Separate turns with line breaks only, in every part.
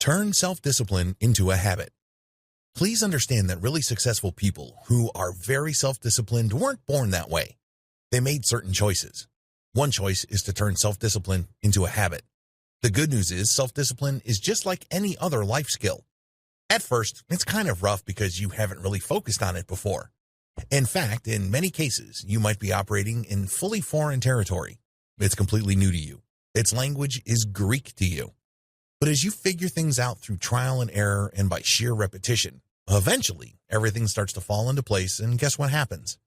Turn self-discipline into a habit. Please understand that really successful people who are very self-disciplined weren't born that way. They made certain choices. One choice is to turn self-discipline into a habit. The good news is self-discipline is just like any other life skill. At first, it's kind of rough because you haven't really focused on it before. In fact, in many cases, you might be operating in fully foreign territory. It's completely new to you. Its language is Greek to you. But as you figure things out through trial and error and by sheer repetition, eventually everything starts to fall into place, and guess what happens?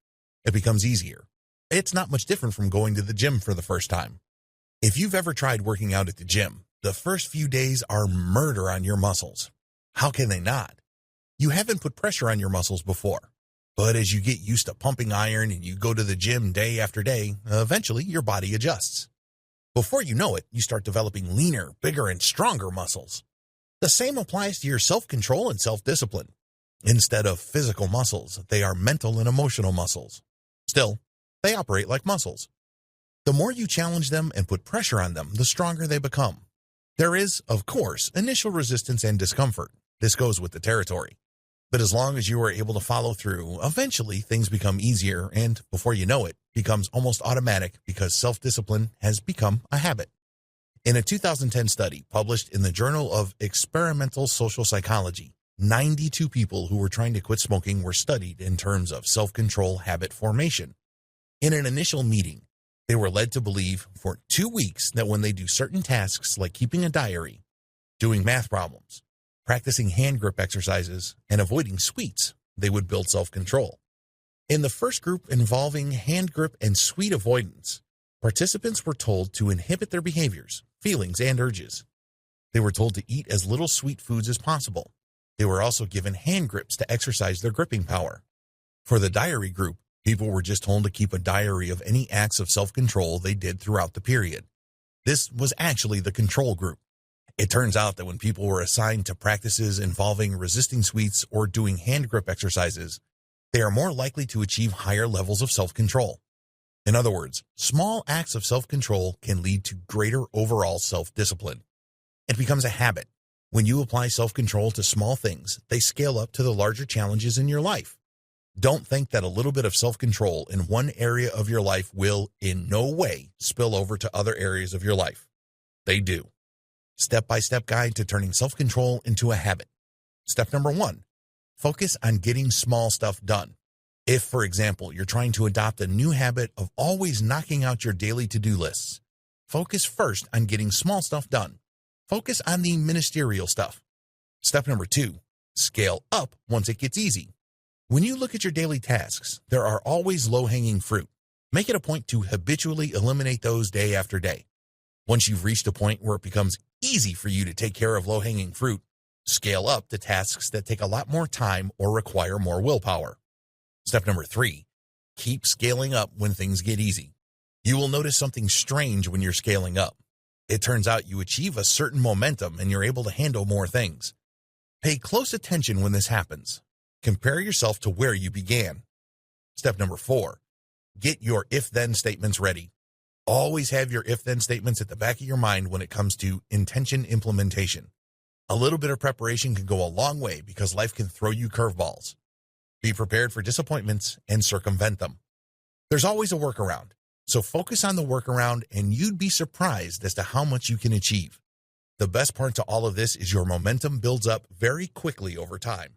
It becomes easier. It's not much different from going to the gym for the first time. If you've ever tried working out at the gym, the first few days are murder on your muscles. How can they not? You haven't put pressure on your muscles before. But as you get used to pumping iron and you go to the gym day after day, eventually your body adjusts. Before you know it, you start developing leaner, bigger, and stronger muscles. The same applies to your self-control and self-discipline. Instead of physical muscles, they are mental and emotional muscles. Still, they operate like muscles. The more you challenge them and put pressure on them, the stronger they become. There is, of course, initial resistance and discomfort. This goes with the territory. But as long as you are able to follow through, eventually things become easier and, before you know it, becomes almost automatic because self-discipline has become a habit. In a 2010 study published in the Journal of Experimental Social Psychology, 92 people who were trying to quit smoking were studied in terms of self-control habit formation. In an initial meeting, they were led to believe for 2 weeks that when they do certain tasks like keeping a diary, doing math problems, practicing hand grip exercises, and avoiding sweets, they would build self-control. In the first group involving hand grip and sweet avoidance, participants were told to inhibit their behaviors, feelings, and urges. They were told to eat as little sweet foods as possible. They were also given hand grips to exercise their gripping power. For the diary group, people were just told to keep a diary of any acts of self-control they did throughout the period. This was actually the control group. It turns out that when people were assigned to practices involving resisting sweets or doing hand grip exercises, they are more likely to achieve higher levels of self-control. In other words, small acts of self-control can lead to greater overall self-discipline. It becomes a habit. When you apply self-control to small things, they scale up to the larger challenges in your life. Don't think that a little bit of self-control in one area of your life will, in no way, spill over to other areas of your life. They do. Step-by-step guide to turning self-control into a habit. Step number 1, focus on getting small stuff done. If, for example, you're trying to adopt a new habit of always knocking out your daily to-do lists, focus first on getting small stuff done. Focus on the ministerial stuff. Step number 2, scale up once it gets easy. When you look at your daily tasks, there are always low-hanging fruit. Make it a point to habitually eliminate those day after day. Once you've reached a point where it becomes easy for you to take care of low-hanging fruit, scale up to tasks that take a lot more time or require more willpower. Step number 3, keep scaling up when things get easy. You will notice something strange when you're scaling up. It turns out you achieve a certain momentum and you're able to handle more things. Pay close attention when this happens. Compare yourself to where you began. Step number 4, get your if-then statements ready. Always have your if-then statements at the back of your mind when it comes to intention implementation. A little bit of preparation can go a long way because life can throw you curveballs. Be prepared for disappointments and circumvent them. There's always a workaround, so focus on the workaround and you'd be surprised as to how much you can achieve. The best part to all of this is your momentum builds up very quickly over time.